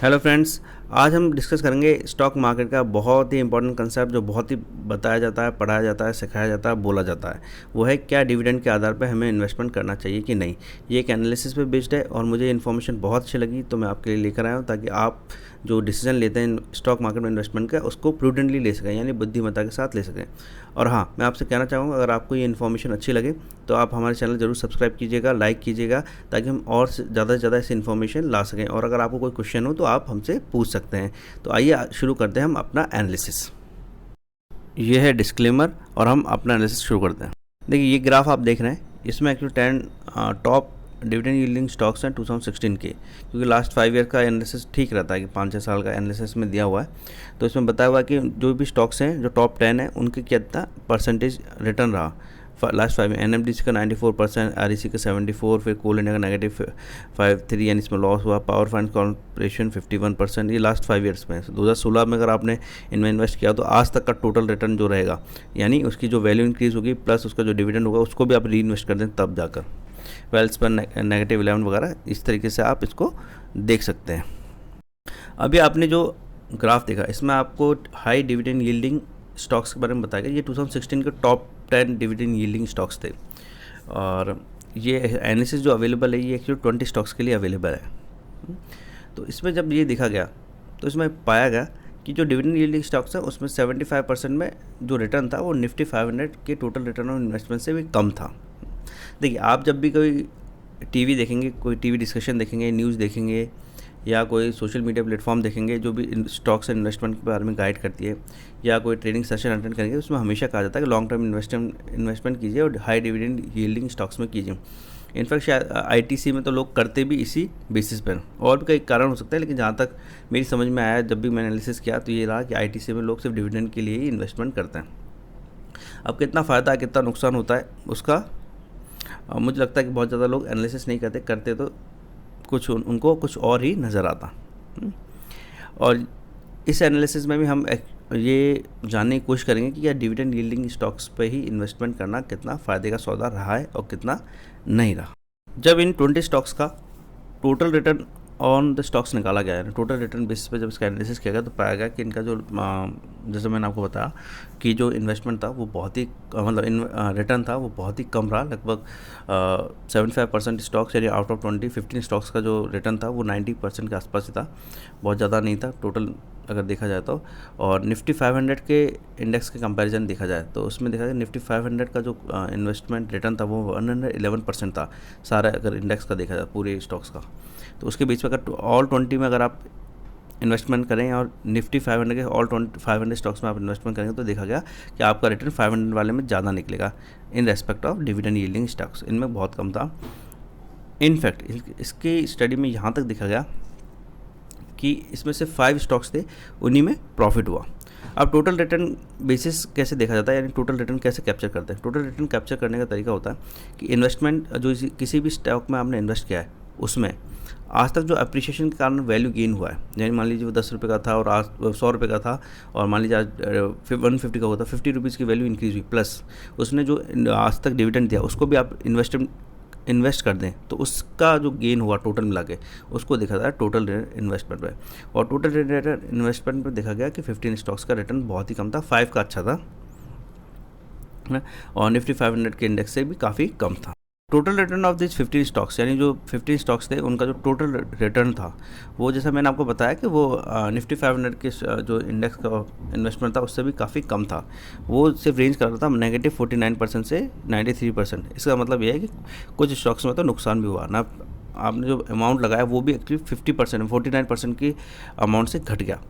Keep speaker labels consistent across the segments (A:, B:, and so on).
A: Hello friends, आज हम discuss करेंगे स्टॉक मार्केट का बहुत ही इंपॉर्टेंट कंसेप्ट जो बहुत ही बताया जाता है, पढ़ाया जाता है, सिखाया जाता है, बोला जाता है। वो है क्या डिविडेंड के आधार पर हमें इन्वेस्टमेंट करना चाहिए कि नहीं। ये एक एनालिसिस पे बेस्ड है और मुझे इन्फॉर्मेशन बहुत अच्छी लगी तो मैं आपके लिए लेकर आया हूँ ताकि आप जो डिसीजन लेते हैं स्टॉक मार्केट में इन्वेस्टमेंट का उसको प्रूडेंटली ले सकें, यानी बुद्धिमत्ता के साथ ले सकें। और हाँ, मैं आपसे कहना चाहूँगा अगर आपको ये इन्फॉर्मेशन अच्छी लगे तो आप हमारे चैनल ज़रूर सब्सक्राइब कीजिएगा, लाइक कीजिएगा ताकि हम और ज़्यादा से ज़्यादा ऐसी इन्फॉर्मेशन ला सकें। और अगर आपको कोई क्वेश्चन हो तो आप हमसे पूछ सकते हैं। तो आइए शुरू करते हैं हम अपना एनालिसिस। ये है डिस्क्लेमर और हम अपना एनालिसिस शुरू करते हैं। देखिए ये ग्राफ आप देख रहे हैं, इसमें actually 10 top dividend yielding stocks हैं 2016 के, क्योंकि लास्ट 5 ईयर का एनालिसिस ठीक रहता है कि 5-6 साल का एनालिसिस में दिया हुआ है। तो इसमें बताया हुआ है कि जो भी स्टॉक्स हैं जो टॉप 10 हैं उनके कितना परसेंटेज रिटर्न रहा लास्ट 5 में। एनएमडीसी का 94%, आरईसी का 74%, फिर कोल इंडिया का -53 यानी इसमें लॉस हुआ। Power finance corporation 51%। ये लास्ट 5 ईयर्स में 2016 में अगर आपने इनमें इन्वेस्ट किया तो आज तक का टोटल रिटर्न जो रहेगा, यानी उसकी जो वैल्यू इंक्रीज होगी प्लस उसका जो डिविडेंड होगा उसको भी आप री इन्वेस्ट कर दें तब जाकर वेल्थ पर -11 वगैरह, इस तरीके से आप इसको देख सकते हैं। अभी आपने जो ग्राफ देखा इसमें आपको हाई डिविडेंड यील्डिंग स्टॉक्स के बारे में बताया गया। ये 2016 के टॉप 10 डिविडेंड यील्डिंग स्टॉक्स थे और ये एनालिसिस जो अवेलेबल है ये एक्चुअली 20 स्टॉक्स के लिए अवेलेबल है। तो इसमें जब ये देखा गया तो इसमें पाया गया कि जो डिविडेंड यील्डिंग स्टॉक्स है उसमें 75% में जो रिटर्न था वो निफ्टी 500 के टोटल रिटर्न ऑन इन्वेस्टमेंट से भी कम था। देखिए आप जब भी कोई टीवी देखेंगे, कोई टीवी डिस्कशन देखेंगे, न्यूज़ देखेंगे या कोई सोशल मीडिया प्लेटफॉर्म देखेंगे जो भी स्टॉक्स एंड इन्वेस्टमेंट के बारे में गाइड करती है, या कोई ट्रेडिंग सेशन अटेंड करेंगे उसमें हमेशा कहा जाता है कि लॉन्ग टर्म इन्वेस्टमेंट कीजिए और हाई डिविडेंड यील्डिंग स्टॉक्स में कीजिए। इनफैक्ट शायद आईटीसी में तो लोग करते भी इसी बेसिस पर, और भी कई कारण हो सकते हैं, लेकिन जहाँ तक मेरी समझ में आया जब भी मैंने एनालिसिस किया तो ये रहा कि आईटीसी में लोग सिर्फ डिविडेंड के लिए ही इन्वेस्टमेंट करते हैं। अब कितना फ़ायदा है कितना नुकसान होता है उसका मुझे लगता है कि बहुत ज़्यादा लोग एनालिसिस नहीं करते तो कुछ उनको कुछ और ही नज़र आता। और इस एनालिसिस में भी हम ये जानने की कोशिश करेंगे कि क्या डिविडेंड यील्डिंग स्टॉक्स पे ही इन्वेस्टमेंट करना कितना फ़ायदे का सौदा रहा है और कितना नहीं रहा। जब इन 20 स्टॉक्स का total return on the stocks निकाला गया है, टोटल रिटर्न बेसिस पे जब इसका एनालिसिस किया गया तो पाया गया कि इनका जो जैसे मैंने आपको बताया कि जो इन्वेस्टमेंट था वो बहुत ही मतलब रिटर्न था वो बहुत ही कम रहा। लगभग 75% स्टॉक्स यानी आउट ऑफ 15 स्टॉक्स का जो रिटर्न था वो 90% के आसपास ही था, बहुत ज़्यादा नहीं था टोटल अगर देखा जाए तो। और निफ्टी 500 के इंडेक्स के कंपैरिजन देखा जाए तो उसमें देखा जाए निफ्टी 500 का जो इन्वेस्टमेंट रिटर्न था वो 111% था सारा, अगर इंडेक्स का देखा जाए पूरे स्टॉक्स का। तो उसके बीच में अगर ऑल 20 में अगर आप इन्वेस्टमेंट करें और निफ्टी 500 के ऑल 500 स्टॉक्स में आप इन्वेस्टमेंट करेंगे तो देखा गया कि आपका रिटर्न 500 वाले में ज़्यादा निकलेगा in respect of dividend yielding stocks, इनमें बहुत कम था। इनफैक्ट इसकी स्टडी में यहाँ तक देखा गया कि इसमें से 5 स्टॉक्स थे उन्हीं में प्रॉफिट हुआ। अब टोटल रिटर्न बेसिस कैसे देखा जाता है, यानी टोटल रिटर्न कैसे कैप्चर करते हैं। टोटल रिटर्न कैप्चर करने का तरीका होता है कि इन्वेस्टमेंट जो किसी भी स्टॉक में आपने इन्वेस्ट किया है उसमें आज तक जो अप्रिशिएशन के कारण वैल्यू गेन हुआ है, यानी मान लीजिए वो 10 रुपये का था और आज 100 रुपये का था और मान लीजिए आज 150 का हुआ था, 50 रुपीज़ की वैल्यू इंक्रीज हुई, प्लस उसने जो आज तक डिविडेंड दिया उसको भी आप इन्वेस्ट कर दें तो उसका जो गेन हुआ टोटल मिला के उसको देखा जाए टोटल इन्वेस्टमेंट पे। और टोटल इन्वेस्टमेंट पे देखा गया कि 15 स्टॉक्स का रिटर्न बहुत ही कम था, 5 का अच्छा था और निफ्टी 500 के इंडेक्स से भी काफ़ी कम था। Total return of this 15 stocks, यानी जो 15 स्टॉक्स थे उनका जो टोटल रिटर्न था वो जैसा मैंने आपको बताया कि वो निफ्टी 500 के जो इंडेक्स का इन्वेस्टमेंट था उससे भी काफ़ी कम था। वो सिर्फ रेंज कर रहा था -49% से 93%। इसका मतलब ये है कि कुछ स्टॉक्स में तो नुकसान भी हुआ ना, आपने जो अमाउंट लगाया वो भी एक्चुअली 49% की अमाउंट से घट गया।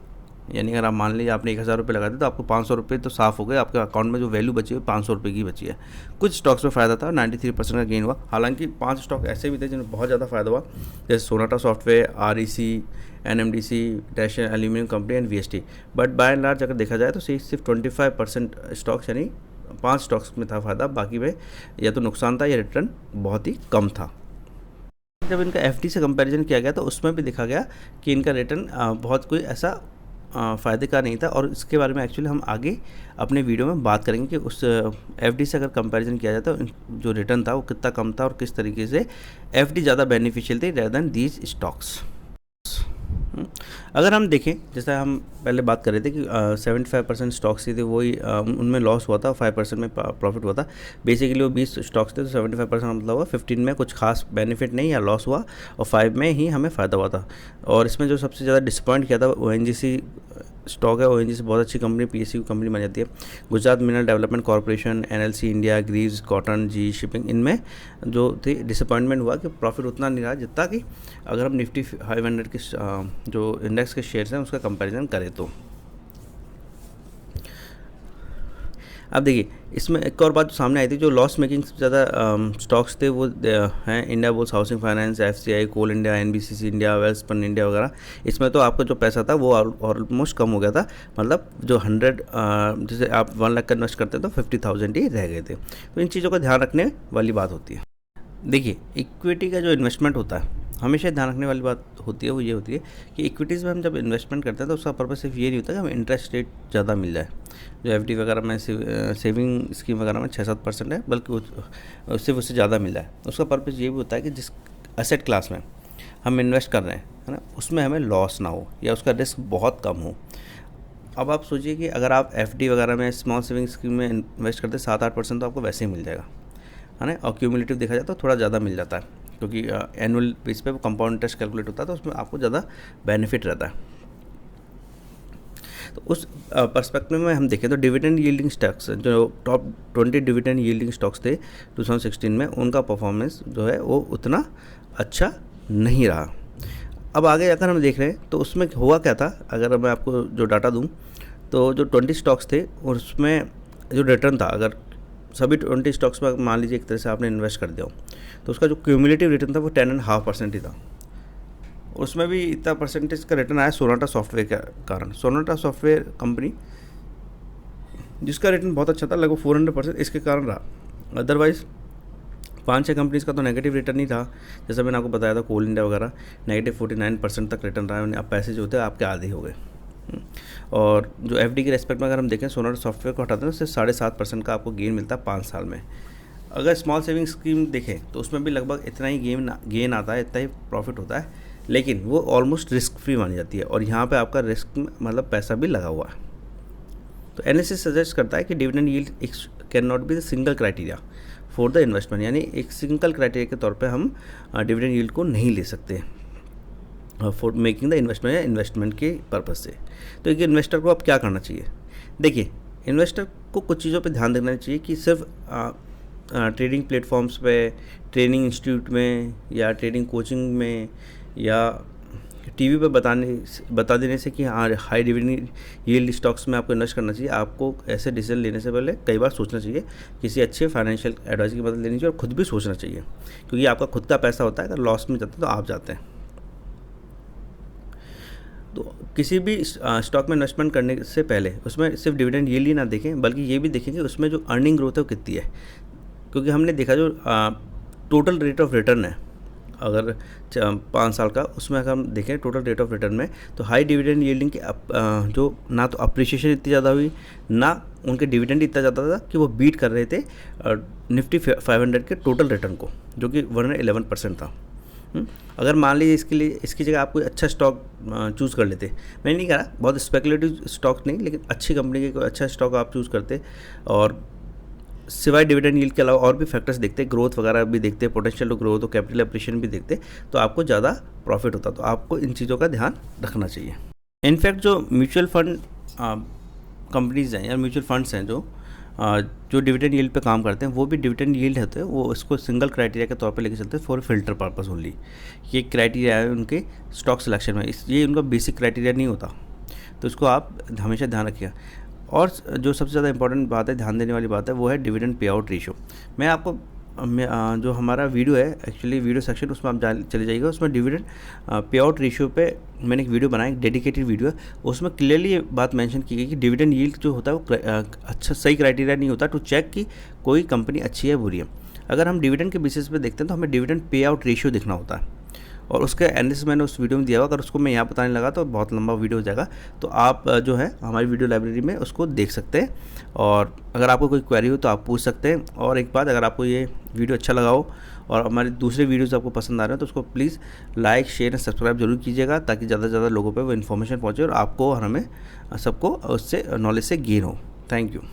A: यानी अगर आप मान लीजिए आपने 1000 रुपये लगा दिए तो आपको 500 रुपये तो साफ़ हो गए, आपके अकाउंट में जो वैल्यू बची है 500 रुपये की बची है। कुछ स्टॉक्स में फ़ायदा था, 93% का गेन हुआ। हालांकि 5 स्टॉक ऐसे भी थे जिनमें बहुत ज़्यादा फ़ायदा हुआ, जैसे Sonata software, REC, NMDC, dash aluminium company and VST. But by and large अगर देखा जाए तो सिर्फ 25% स्टॉक्स यानी 5 स्टॉक्स में था फ़ायदा, बाकी में या तो नुकसान था या रिटर्न बहुत ही कम था। जब इनका एफडी से कंपैरिजन किया गया तो उसमें भी देखा गया कि इनका रिटर्न बहुत कोई ऐसा फ़ायदे का नहीं था। और इसके बारे में एक्चुअली हम आगे अपने वीडियो में बात करेंगे कि उस एफडी से अगर कंपैरिजन किया जाए तो जो रिटर्न था वो कितना कम था और किस तरीके से एफडी ज़्यादा बेनिफिशियल थी रेदर देन दीज स्टॉक्स। अगर हम देखें, जैसा हम पहले बात कर रहे थे कि 75% स्टॉक्स थे वही उनमें लॉस हुआ था, 5% में प्रॉफिट हुआ था। बेसिकली वो 20 स्टॉक्स थे तो 75% मतलब हुआ, 15 में कुछ खास बेनिफिट नहीं या लॉस हुआ और 5 में ही हमें फ़ायदा हुआ था। और इसमें जो सबसे ज़्यादा डिसअपॉइंट किया था ONGC स्टॉक है। ONGC बहुत अच्छी कंपनी, PSU कंपनी बन जाती है। Gujarat Mineral Development Corporation, NLC India, Greaves Cotton, G Shipping, इनमें जो थी डिसअपॉइंटमेंट हुआ कि प्रॉफिट उतना नहीं रहा जितना कि अगर हम निफ्टी 500 के जो इंडेक्स के शेयर्स हैं उसका कंपैरिजन करें तो। अब देखिए, इसमें एक और बात जो सामने आई थी, जो लॉस मेकिंग ज़्यादा स्टॉक्स थे वो हैं India Bulls Housing Finance, FCI, Coal India, NBCC India, Welspun India वगैरह। इसमें तो आपका जो पैसा था वो ऑलमोस्ट कम हो गया था, मतलब जो 100 जैसे आप 1 लाख का इन्वेस्ट करते तो 50,000 ही रह गए थे। तो इन चीज़ों का ध्यान रखने वाली बात होती है। देखिए, इक्विटी का जो इन्वेस्टमेंट होता है, हमेशा ध्यान रखने वाली बात होती है वो ये होती है कि इक्विटीज़ में हम जब इन्वेस्टमेंट करते हैं तो उसका पर्पस सिर्फ ये नहीं होता कि हमें इंटरेस्ट रेट ज़्यादा मिल जाए। जो FD वगैरह में सेविंग स्कीम वगैरह में 6-7% है, बल्कि सिर्फ उससे ज़्यादा मिल जाए। उसका पर्पस ये भी होता है कि जिस एसेट क्लास में हम इन्वेस्ट कर रहे हैं, है ना, उसमें हमें लॉस ना हो या उसका रिस्क बहुत कम हो। अब आप सोचिए कि अगर आप FD वगैरह में स्मॉल सेविंग स्कीम में इन्वेस्ट करते 7-8% तो आपको वैसे ही मिल जाएगा, है ना। और क्यूमुलेटिव देखा जाए तो थोड़ा ज़्यादा मिल जाता है, क्योंकि एनुअल बेस पे वो कंपाउंड इंटरेस्ट कैलकुलेट होता है तो उसमें आपको ज़्यादा बेनिफिट रहता है। तो उस पर्सपेक्टिव में हम देखें तो डिविडेंड यील्डिंग स्टॉक्स, जो टॉप 20 डिविडेंड यील्डिंग स्टॉक्स थे 2016 में, उनका परफॉर्मेंस जो है वो उतना अच्छा नहीं रहा। अब आगे जाकर हम देख रहे हैं तो उसमें हुआ क्या था। अगर मैं आपको जो डाटा दूं तो जो 20 स्टॉक्स थे उसमें जो रिटर्न था, अगर सभी 20 स्टॉक्स पर मान लीजिए एक तरह से आपने इन्वेस्ट कर दिया हो तो उसका जो क्यूमुलेटिव रिटर्न था वो 10.5% ही था। उसमें भी इतना परसेंटेज का रिटर्न आया सोनाटा सॉफ्टवेयर के कारण। सोनाटा सॉफ्टवेयर कंपनी जिसका रिटर्न बहुत अच्छा था, लगभग 400%, इसके कारण रहा। अदरवाइज़ 5-6 कंपनीज़ का तो नेगेटिव रिटर्न ही था। जैसा मैंने आपको बताया था कोल इंडिया वगैरह -49% तक रिटर्न रहा है। अब पैसे जो होते हैं आपके आधे हो गए। और जो FD के रेस्पेक्ट में अगर हम देखें, सोनाटा सॉफ्टवेयर को हटाते हैं तो सिर्फ 7.5% का आपको गेन मिलता है 5 साल में। अगर स्मॉल सेविंग स्कीम देखें तो उसमें भी लगभग इतना ही गेन आता है, इतना ही प्रॉफिट होता है, लेकिन वो ऑलमोस्ट रिस्क फ्री मानी जाती है और यहाँ पे आपका रिस्क मतलब पैसा भी लगा हुआ है। तो एनालिसिस सजेस्ट करता है कि dividend yield can not be the single criteria for the investment, यानी एक सिंगल क्राइटेरिया के तौर पे हम डिविडेंड यील्ड को नहीं ले सकते फॉर मेकिंग द इन्वेस्टमेंट या इन्वेस्टमेंट के पर्पज़ से। तो एक इन्वेस्टर को अब क्या करना चाहिए? देखिए, इन्वेस्टर को कुछ चीज़ों पे ध्यान देना चाहिए कि सिर्फ ट्रेडिंग प्लेटफॉर्म्स पे, ट्रेनिंग इंस्टीट्यूट में या ट्रेडिंग कोचिंग में या TV पे बता देने से कि हाँ हाई डिविडेंड यील्ड स्टॉक्स में आपको इन्वेस्ट करना चाहिए, आपको ऐसे डिसीजन लेने से पहले कई बार सोचना चाहिए। किसी अच्छे फाइनेंशियल एडवाइस की मदद लेनी चाहिए और ख़ुद भी सोचना चाहिए, क्योंकि आपका खुद का पैसा होता है। अगर लॉस में जाते हैं तो आप जाते हैं। तो किसी भी स्टॉक में इन्वेस्टमेंट करने से पहले उसमें सिर्फ डिविडेंड यील्ड ही ना देखें, बल्कि ये भी देखें कि उसमें जो अर्निंग ग्रोथ है वो कितनी है। क्योंकि हमने देखा जो टोटल रेट ऑफ रिटर्न है अगर 5 साल का, उसमें अगर हम देखें टोटल रेट ऑफ रिटर्न में, तो हाई डिविडेंड यील्डिंग की जो ना तो अप्रिशिएशन इतनी ज़्यादा हुई, ना उनके डिविडेंड इतना ज़्यादा था कि वो बीट कर रहे थे निफ्टी 500 के टोटल रिटर्न को, जो कि 111% था। अगर मान लीजिए इसकी जगह आप कोई अच्छा स्टॉक चूज़ कर लेते, मैं नहीं कह रहा बहुत स्पेकुलेटिव स्टॉक नहीं, लेकिन अच्छी कंपनी के कोई अच्छा स्टॉक आप चूज़ करते और सिवाय डिविडेंड यील्ड के अलावा और भी फैक्टर्स देखते, ग्रोथ वगैरह भी देखते, पोटेंशियल टू ग्रोथ और कैपिटल एप्रिशिएशन भी देखते, तो आपको ज़्यादा प्रॉफिट होता। तो आपको इन चीज़ों का ध्यान रखना चाहिए। इनफैक्ट जो म्यूचुअल फंड कंपनीज़ हैं या म्यूचुअल फंड्स हैं जो डिविडेंड यील्ड पे काम करते हैं, वो भी डिविडेंड यील्ड होते हैं, वो इसको सिंगल क्राइटेरिया के तौर पे लेके चलते हैं फॉर फिल्टर पर्पस ओनली। ये क्राइटेरिया है उनके स्टॉक सिलेक्शन में, ये उनका बेसिक क्राइटेरिया नहीं होता, तो इसको आप हमेशा ध्यान रखिएगा। और जो सबसे ज़्यादा इंपॉर्टेंट बात है, ध्यान देने वाली बात है, वो है डिविडेंड पे आउट रेशियो। मैं आपको जो हमारा वीडियो है एक्चुअली वीडियो सेक्शन, उसमें आप चले जाइएगा, उसमें डिविडेंड पे आउट रेशियो पे मैंने एक वीडियो बनाया, एक डेडिकेटेड वीडियो है, उसमें क्लियरली ये बात मेंशन की गई कि डिविडेंड यील्ड जो होता है वो अच्छा सही क्राइटेरिया नहीं होता टू चेक कि कोई कंपनी अच्छी है बुरी है। अगर हम डिविडेंड के बेसिस पे देखते हैं तो हमें डिविडेंड पे आउट रेशियो देखना होता है, और उसका एनालिसिस मैंने उस वीडियो में दिया हुआ, अगर उसको मैं यहाँ बताने लगा तो बहुत लंबा वीडियो हो जाएगा। तो आप जो है हमारी वीडियो लाइब्रेरी में उसको देख सकते हैं, और अगर आपको कोई क्वेरी हो तो आप पूछ सकते हैं। और एक बात, अगर आपको ये वीडियो अच्छा लगा हो और हमारे दूसरे वीडियोस आपको पसंद आ रहे हैं तो उसको please like, share and subscribe जरूर कीजिएगा, ताकि ज़्यादा से ज़्यादा लोगों पे वो इन्फॉर्मेशन पहुँचे और आपको और हमें सबको उससे नॉलेज से गेन हो। Thank you.